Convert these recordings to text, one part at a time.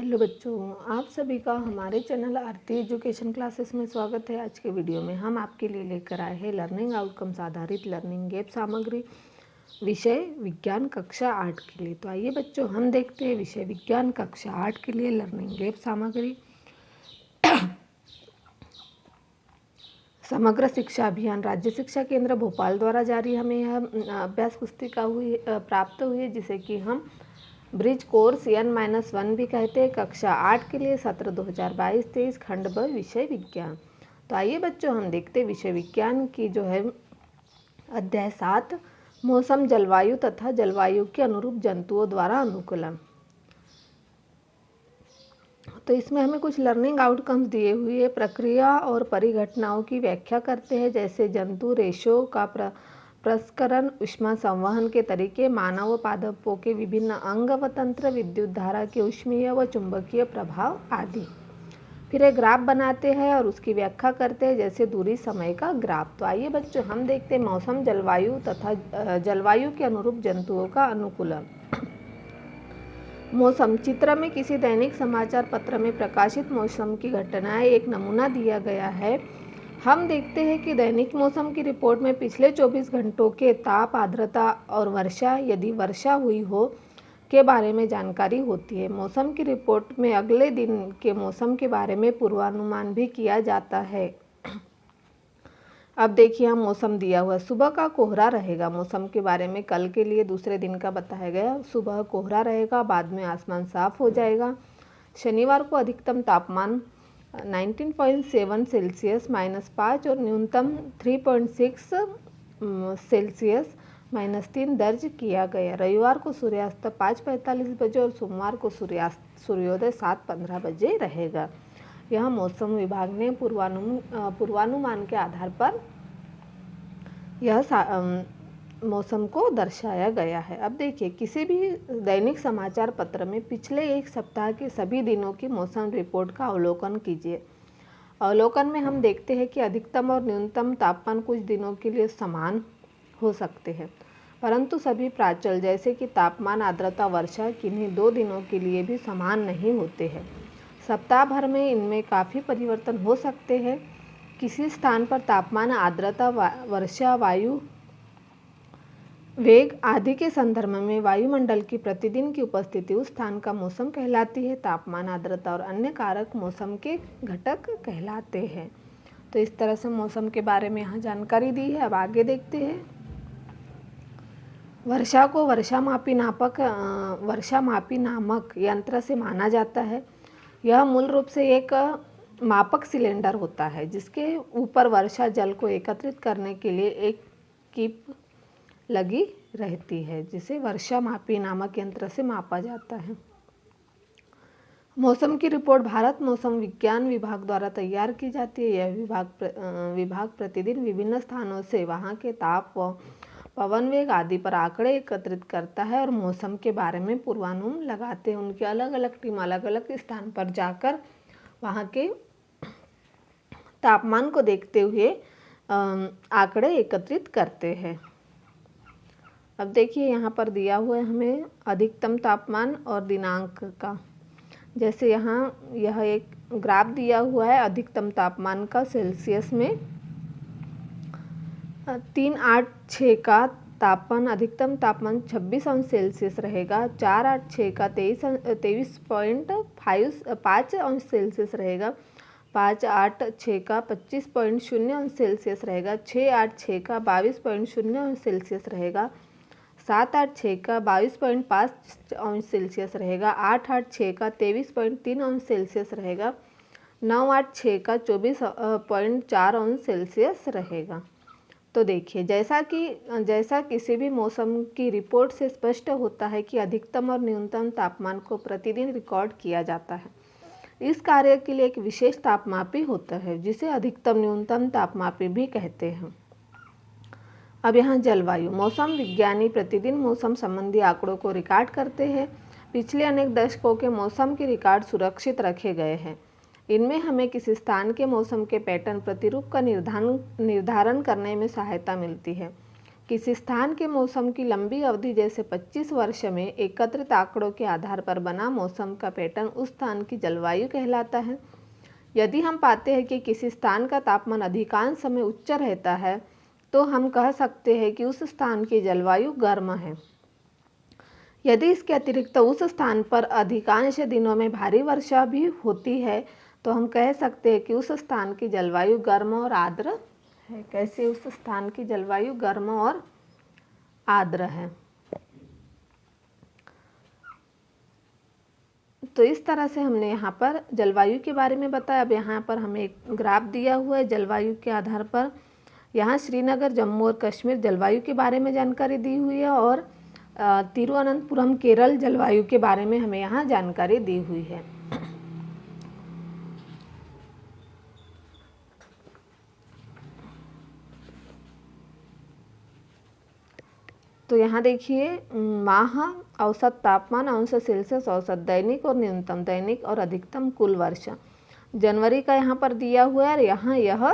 Hello बच्चों, आप सभी का हमारे चैनल आरती एजुकेशन क्लासेस में स्वागत है। आज के वीडियो में हम आपके लिए लेकर आए हैं लर्निंग आउटकम्स आधारित लर्निंग ऐप सामग्री विषय विज्ञान कक्षा 8 के लिए। तो आइए बच्चों, हम देखते हैं विषय विज्ञान कक्षा 8 के लिए लर्निंग ऐप सामग्री। समग्र शिक्षा अभियान राज्य शिक्षा केंद्र भोपाल द्वारा जारी हमें यह अभ्यास पुस्तिका प्राप्त हुई है, जिसे कि हम ब्रिज कोर्स N-1 भी कहते हैं। कक्षा 8 के लिए सत्र 2022-23 खंड ब विषय विज्ञान। तो आइए बच्चों, हम देखते हैं विषय विज्ञान की जो है अध्याय 7 मौसम जलवायु तथा जलवायु के अनुरूप जंतुओं द्वारा अनुकूलन। तो इसमें हमें कुछ लर्निंग आउटकम्स दिए हुए प्रक्रिया और परिघटनाओं की व्याख्या करते हैं, जैसे जंतु रेशों का प्रसंस्करण, ऊष्मा संवहन के तरीके, मानव पादपों के विभिन्न अंग व तंत्र, विद्युत धारा के ऊष्मीय व चुंबकीय प्रभाव आदि। फिर एक ग्राफ बनाते हैं और उसकी व्याख्या करते हैं, जैसे दूरी समय का ग्राफ। तो आइए बच्चों, हम देखते हैं मौसम जलवायु तथा जलवायु के अनुरूप जंतुओं का अनुकूलन। मौसम चित्र में किसी दैनिक समाचार पत्र में प्रकाशित मौसम की घटनाएं एक नमूना दिया गया है। हम देखते हैं कि दैनिक मौसम की रिपोर्ट में पिछले 24 घंटों के ताप, आर्द्रता और वर्षा, यदि वर्षा हुई हो, के बारे में जानकारी होती है। मौसम की रिपोर्ट में अगले दिन के मौसम के बारे में पूर्वानुमान भी किया जाता है। अब देखिए, हम मौसम दिया हुआ सुबह का कोहरा रहेगा। मौसम के बारे में कल के लिए दूसरे दिन का बताया गया। सुबह कोहरा रहेगा, बाद में आसमान साफ हो जाएगा। शनिवार को अधिकतम तापमान 19.7 सेल्सियस -5 और न्यूनतम 3.6 सेल्सियस -3 दर्ज किया गया। रविवार को सूर्यास्त 5:45 बजे और सोमवार को सूर्योदय 7:15 बजे रहेगा। यह मौसम विभाग ने पूर्वानुमान के आधार पर यह मौसम को दर्शाया गया है। अब देखिए, किसी भी दैनिक समाचार पत्र में पिछले एक सप्ताह के सभी दिनों की मौसम रिपोर्ट का अवलोकन कीजिए। अवलोकन में हम देखते हैं कि अधिकतम और न्यूनतम तापमान कुछ दिनों के लिए समान हो सकते हैं, परंतु सभी प्राचल जैसे कि तापमान, आर्द्रता, वर्षा किन्हीं 2 दिनों के लिए भी समान नहीं होते हैं। सप्ताह भर में इनमें काफ़ी परिवर्तन हो सकते हैं। किसी स्थान पर तापमान, आर्द्रता, वर्षा, वायु वेग आदि के संदर्भ में वायुमंडल की प्रतिदिन की उपस्थिति उस स्थान का मौसम कहलाती है। तापमान, आर्द्रता और अन्य कारक मौसम के घटक कहलाते हैं। तो इस तरह से मौसम के बारे में यहाँ जानकारी दी है। अब आगे देखते हैं। वर्षा को वर्षामापी नामक यंत्र से माना जाता है। यह मूल रूप से एक मापक सिलेंडर होता है, जिसके ऊपर वर्षा जल को एकत्रित करने के लिए एक कीप लगी रहती है, जिसे वर्षामापी नामक यंत्र से मापा जाता है। मौसम की रिपोर्ट भारत मौसम विज्ञान विभाग द्वारा तैयार की जाती है। यह विभाग प्रतिदिन विभिन्न स्थानों से वहां के ताप व पवन वेग आदि पर आंकड़े एकत्रित करता है और मौसम के बारे में पूर्वानुमान लगाते हैं। उनकी अलग अलग टीम अलग अलग स्थान पर जाकर वहाँ के तापमान को देखते हुए आंकड़े एकत्रित करते हैं। अब देखिए, यहाँ पर दिया हुआ है हमें अधिकतम तापमान और दिनांक का। जैसे यहाँ यह एक ग्राफ दिया हुआ है अधिकतम तापमान का सेल्सियस में 386 का तापमान, अधिकतम तापमान 26 अंश सेल्सियस रहेगा। 486 का 23.5 अंश सेल्सियस रहेगा। 586 का 25.0 अंश सेल्सियस रहेगा। 686 का 22.0 अंश सेल्सियस रहेगा। 786 का 22.5 अंश सेल्सियस रहेगा। 886 का 23.3 अंश सेल्सियस रहेगा। 986 का 24.4 अंश सेल्सियस रहेगा। तो देखिए, जैसा किसी भी मौसम की रिपोर्ट से स्पष्ट होता है कि अधिकतम और न्यूनतम तापमान को प्रतिदिन रिकॉर्ड किया जाता है। इस कार्य के लिए एक विशेष तापमापी होता है, जिसे अधिकतम न्यूनतम तापमापी भी कहते हैं। अब यहाँ जलवायु। मौसम विज्ञानी प्रतिदिन मौसम संबंधी आंकड़ों को रिकॉर्ड करते हैं। पिछले अनेक दशकों के मौसम के रिकॉर्ड सुरक्षित रखे गए हैं। इनमें हमें किसी स्थान के मौसम के पैटर्न प्रतिरूप का निर्धारण करने में सहायता मिलती है। किसी स्थान के मौसम की लंबी अवधि जैसे 25 वर्ष में एकत्रित आंकड़ों के आधार पर बना मौसम का पैटर्न उस स्थान की जलवायु कहलाता है। यदि हम पाते हैं कि किसी स्थान का तापमान अधिकांश समय उच्च रहता है तो हम कह सकते हैं कि उस स्थान की जलवायु गर्म है। यदि इसके अतिरिक्त उस स्थान पर अधिकांश दिनों में भारी वर्षा भी होती है तो हम कह सकते हैं कि उस स्थान की जलवायु गर्म और आर्द्र है। कैसे उस स्थान की जलवायु गर्म और आर्द्र है। तो इस तरह से हमने यहाँ पर जलवायु के बारे में बताया। अब यहाँ पर हमें एक ग्राफ दिया हुआ है जलवायु के आधार पर। यहाँ श्रीनगर, जम्मू और कश्मीर जलवायु के बारे में जानकारी दी हुई है और तिरुवनंतपुरम केरल जलवायु के बारे में हमें यहाँ जानकारी दी हुई है। तो यहाँ देखिए माह, औसत तापमान, अंश सेल्सियस औसत, दैनिक और न्यूनतम, दैनिक और अधिकतम कुल वर्षा जनवरी का यहाँ पर दिया हुआ है और यहाँ यह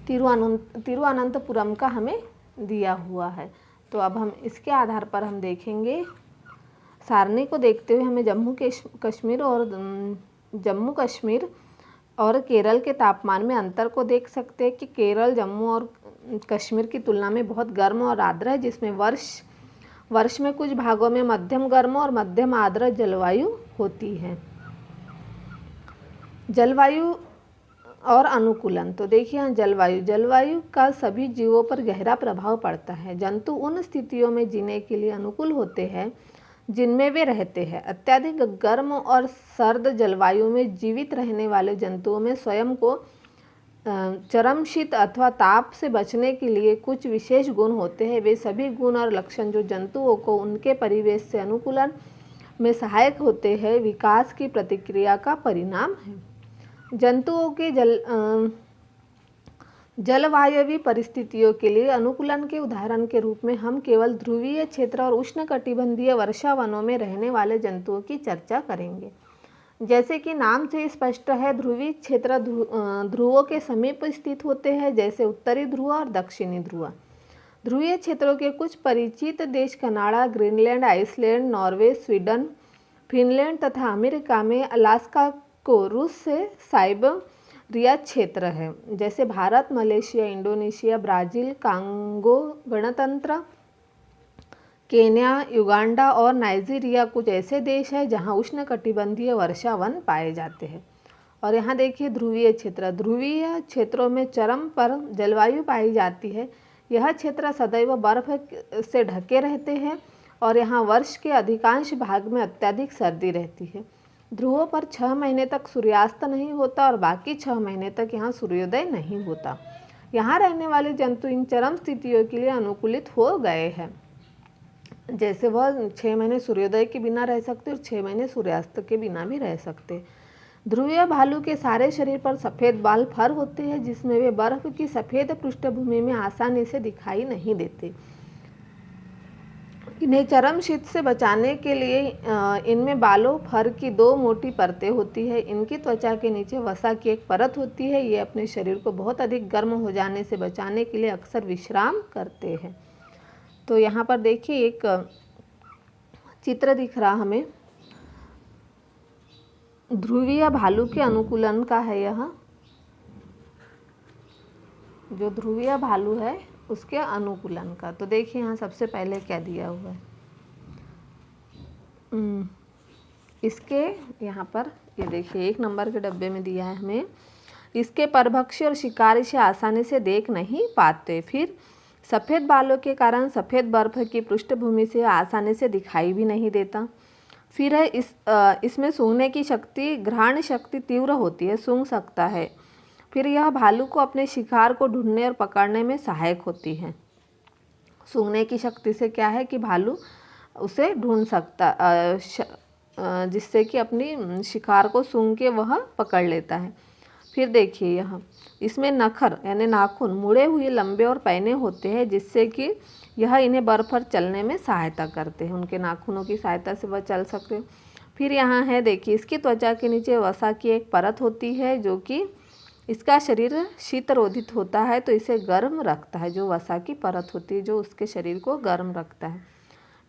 तिरुवनंतपुरम का हमें दिया हुआ है। तो अब हम इसके आधार पर हम देखेंगे, सारणी को देखते हुए हमें जम्मू कश्मीर और केरल के तापमान में अंतर को देख सकते हैं कि केरल जम्मू और कश्मीर की तुलना में बहुत गर्म और आर्द्र है, जिसमें वर्ष में कुछ भागों में मध्यम गर्म और मध्यम आर्द्र जलवायु होती है। जलवायु और अनुकूलन। तो देखिए यहाँ जलवायु का सभी जीवों पर गहरा प्रभाव पड़ता है। जंतु उन स्थितियों में जीने के लिए अनुकूल होते हैं जिनमें वे रहते हैं। अत्यधिक गर्म और सर्द जलवायु में जीवित रहने वाले जंतुओं में स्वयं को चरम शीत अथवा ताप से बचने के लिए कुछ विशेष गुण होते हैं। वे सभी गुण और लक्षण जो जंतुओं को उनके परिवेश से अनुकूलन में सहायक होते हैं, विकास की प्रक्रिया का परिणाम है। जंतुओं के जलवायवीय परिस्थितियों के लिए अनुकूलन के उदाहरण के रूप में हम केवल ध्रुवीय क्षेत्र और उष्णकटिबंधीय वर्षा वनों में रहने वाले जंतुओं की चर्चा करेंगे। जैसे कि नाम से स्पष्ट है, ध्रुवीय क्षेत्र ध्रुवों के समीप स्थित होते हैं, जैसे उत्तरी ध्रुव और दक्षिणी ध्रुव। ध्रुवीय क्षेत्रों के कुछ परिचित देश Canada, Greenland, Iceland, Norway, Sweden, Finland तथा अमेरिका में अलास्का को रूस से साइबेरिया क्षेत्र है। जैसे Bharat, Malaysia, Indonesia, Brazil, Congo गणतंत्र, केन्या, युगांडा और नाइजीरिया कुछ ऐसे देश हैं जहां उष्णकटिबंधीय वर्षा वन पाए जाते हैं। और यहाँ देखिए ध्रुवीय क्षेत्रों में चरम पर जलवायु पाई जाती है। यह क्षेत्र सदैव बर्फ से ढके रहते हैं और यहाँ वर्ष के अधिकांश भाग में अत्यधिक सर्दी रहती है। ध्रुवों पर 6 महीने तक सूर्यास्त नहीं होता और बाकी 6 महीने तक यहाँ सूर्योदय नहीं होता। यहाँ रहने वाले जंतु इन चरम स्थितियों के लिए अनुकूलित हो गए हैं। जैसे वह 6 महीने सूर्योदय के बिना रह सकते और 6 महीने सूर्यास्त के बिना भी रह सकते। ध्रुवीय भालू के सारे शरीर पर सफ़ेद बाल फर होते हैं, जिसमें वे बर्फ की सफ़ेद पृष्ठभूमि में आसानी से दिखाई नहीं देते। इन्हें चरम शीत से बचाने के लिए इनमें बालों फर की 2 मोटी परतें होती है। इनकी त्वचा के नीचे वसा की एक परत होती है। ये अपने शरीर को बहुत अधिक गर्म हो जाने से बचाने के लिए अक्सर विश्राम करते हैं। तो यहाँ पर देखिए एक चित्र दिख रहा हमें, ध्रुवीय भालू के अनुकूलन का है। यह जो ध्रुवीय भालू है उसके अनुकूलन का। तो देखिए यहाँ सबसे पहले क्या दिया हुआ है, इसके यहाँ पर ये देखिए 1 नंबर के डब्बे में दिया है हमें, इसके परभक्षी और शिकारी इसे आसानी से देख नहीं पाते। फिर सफ़ेद बालों के कारण सफ़ेद बर्फ की पृष्ठभूमि से आसानी से दिखाई भी नहीं देता। फिर है इसमें सूंघने की शक्ति, घ्राण शक्ति तीव्र होती है, सूंघ सकता है। फिर यह भालू को अपने शिकार को ढूंढने और पकड़ने में सहायक होती है। सूंघने की शक्ति से क्या है कि भालू उसे ढूंढ सकता, जिससे कि अपनी शिकार को सूंघ के वह पकड़ लेता है। फिर देखिए यहाँ इसमें नखर यानी नाखून मुड़े हुए लंबे और पैने होते हैं, जिससे कि यह इन्हें बर्फ पर चलने में सहायता करते हैं। उनके नाखूनों की सहायता से वह चल सकते हैं। फिर यहाँ है देखिए इसकी त्वचा के नीचे वसा की एक परत होती है जो कि इसका शरीर शीतरोधित होता है तो इसे गर्म रखता है। जो वसा की परत होती है जो उसके शरीर को गर्म रखता है।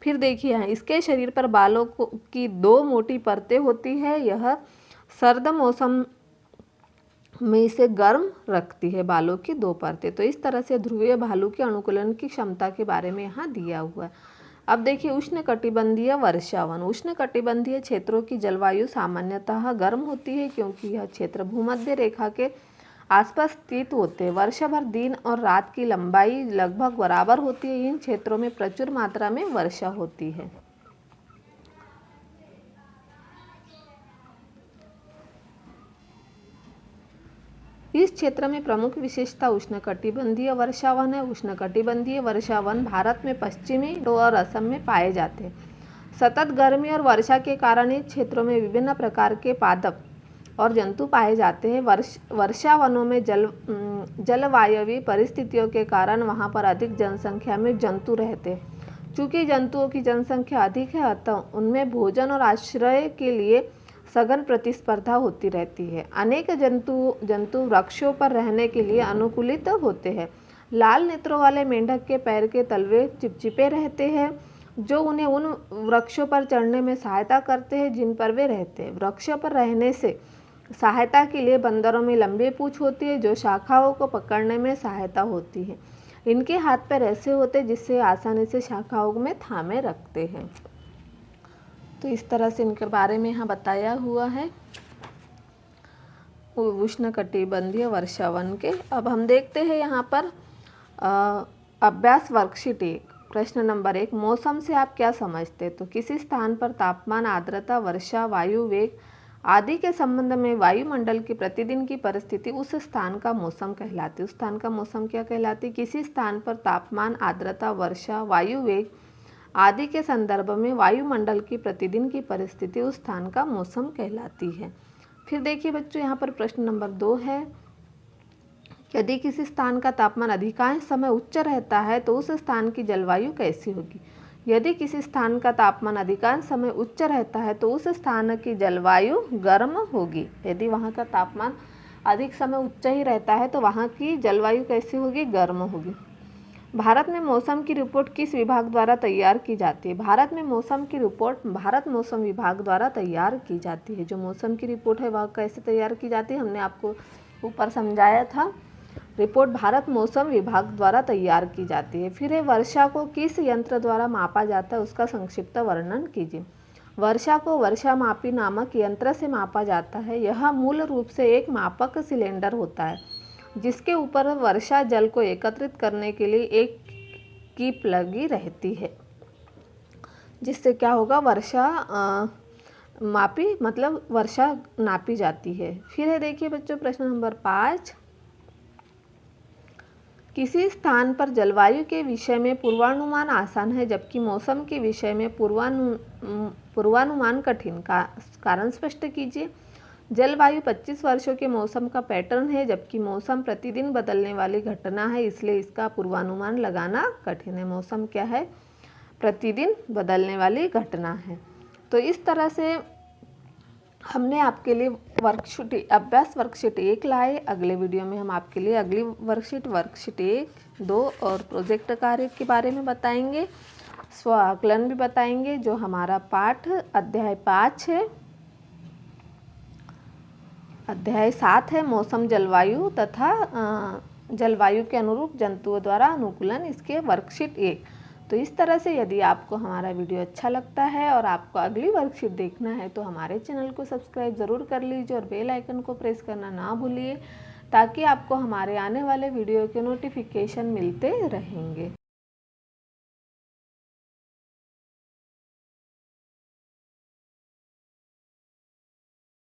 फिर देखिए यहाँ इसके शरीर पर बालों की 2 मोटी परतें होती है। यह सर्द मौसम में इसे गर्म रखती है, बालों की 2 परतें। तो इस तरह से ध्रुवीय भालू के अनुकूलन की क्षमता के बारे में यहाँ दिया हुआ है। अब देखिए उष्णकटिबंधीय वर्षावन। उष्णकटिबंधीय क्षेत्रों की जलवायु सामान्यतः गर्म होती है क्योंकि यह क्षेत्र भूमध्य रेखा के आसपास स्थित होते हैं। वर्षा भर दिन और रात की लंबाई लगभग बराबर होती है। इन क्षेत्रों में प्रचुर मात्रा में वर्षा होती है। इस क्षेत्र में प्रमुख विशेषता उष्णकटिबंधीय वर्षावन है। उष्णकटिबंधीय वर्षावन भारत में पश्चिमी और असम में पाए जाते हैं। सतत गर्मी और वर्षा के कारण इस क्षेत्रों में विभिन्न प्रकार के पादप और जंतु पाए जाते हैं। वर्षावनों में जलवायवीय परिस्थितियों के कारण वहां पर अधिक जनसंख्या में जंतु रहते हैं। चूँकि जंतुओं की जनसंख्या अधिक है अतः उनमें भोजन और आश्रय के लिए सघन प्रतिस्पर्धा होती रहती है। अनेक जंतु वृक्षों पर रहने के लिए अनुकूलित होते हैं। लाल नेत्रों वाले मेंढक के पैर के तलवे चिपचिपे रहते हैं जो उन्हें उन वृक्षों पर चढ़ने में सहायता करते हैं जिन पर वे रहते हैं। वृक्षों पर रहने से सहायता के लिए बंदरों में लंबी पूंछ होती है जो शाखाओं को पकड़ने में सहायता होती है। इनके हाथ पैर ऐसे होते हैं जिससे आसानी से शाखाओं में थामे रखते हैं। तो इस तरह से इनके बारे में यहाँ बताया हुआ है उष्णकटिबंधीय वर्षावन के। अब हम देखते हैं यहाँ पर अभ्यास वर्कशीट 1। प्रश्न नंबर 1, मौसम से आप क्या समझते हैं? तो किसी स्थान पर तापमान, आर्द्रता, वर्षा, वायु वेग आदि के संबंध में वायुमंडल की प्रतिदिन की परिस्थिति उस स्थान का मौसम कहलाती है। उस स्थान का मौसम क्या कहलाती है? किसी स्थान पर तापमान, आर्द्रता, वर्षा, वायु वेग आदि के संदर्भ में वायुमंडल की प्रतिदिन की परिस्थिति उस स्थान का मौसम कहलाती है। फिर देखिए बच्चों यहाँ पर प्रश्न नंबर 2 है, यदि किसी स्थान का तापमान अधिकांश समय उच्च रहता है तो उस स्थान की जलवायु कैसी होगी? यदि किसी स्थान का तापमान अधिकांश समय उच्च रहता है तो उस स्थान की जलवायु गर्म होगी। यदि वहाँ का तापमान अधिक समय उच्च ही रहता है तो वहाँ की जलवायु कैसी होगी? गर्म होगी। भारत में मौसम की रिपोर्ट किस विभाग द्वारा तैयार की जाती है? भारत में मौसम की रिपोर्ट भारत मौसम विभाग द्वारा तैयार की जाती है। जो मौसम की रिपोर्ट है वह कैसे तैयार की जाती है हमने आपको ऊपर समझाया था। रिपोर्ट भारत मौसम विभाग द्वारा तैयार की जाती है। फिर है वर्षा को किस यंत्र द्वारा मापा जाता है उसका संक्षिप्त वर्णन कीजिए। वर्षा को वर्षामापी नामक यंत्र से मापा जाता है। यह मूल रूप से एक मापक सिलेंडर होता है जिसके ऊपर वर्षा जल को एकत्रित करने के लिए एक कीप लगी रहती है, जिससे क्या होगा? वर्षा मापी मतलब वर्षा नापी जाती है। फिर है देखिए बच्चों प्रश्न नंबर 5, किसी स्थान पर जलवायु के विषय में पूर्वानुमान आसान है जबकि मौसम के विषय में पूर्वानुमान कठिन। कारण स्पष्ट कीजिए। जलवायु 25 वर्षों के मौसम का पैटर्न है जबकि मौसम प्रतिदिन बदलने वाली घटना है, इसलिए इसका पूर्वानुमान लगाना कठिन है। मौसम क्या है? प्रतिदिन बदलने वाली घटना है। तो इस तरह से हमने आपके लिए अभ्यास वर्कशीट 1 लाए। अगले वीडियो में हम आपके लिए अगली वर्कशीट 1, 2 और प्रोजेक्ट कार्य के बारे में बताएंगे। स्व आकलन भी बताएंगे जो हमारा पाठ अध्याय 5 है। अध्याय 7 है मौसम जलवायु तथा जलवायु के अनुरूप जंतुओं द्वारा अनुकूलन, इसके वर्कशीट 1। तो इस तरह से यदि आपको हमारा वीडियो अच्छा लगता है और आपको अगली वर्कशीट देखना है तो हमारे चैनल को सब्सक्राइब ज़रूर कर लीजिए और बेल आइकन को प्रेस करना ना भूलिए ताकि आपको हमारे आने वाले वीडियो के नोटिफिकेशन मिलते रहेंगे।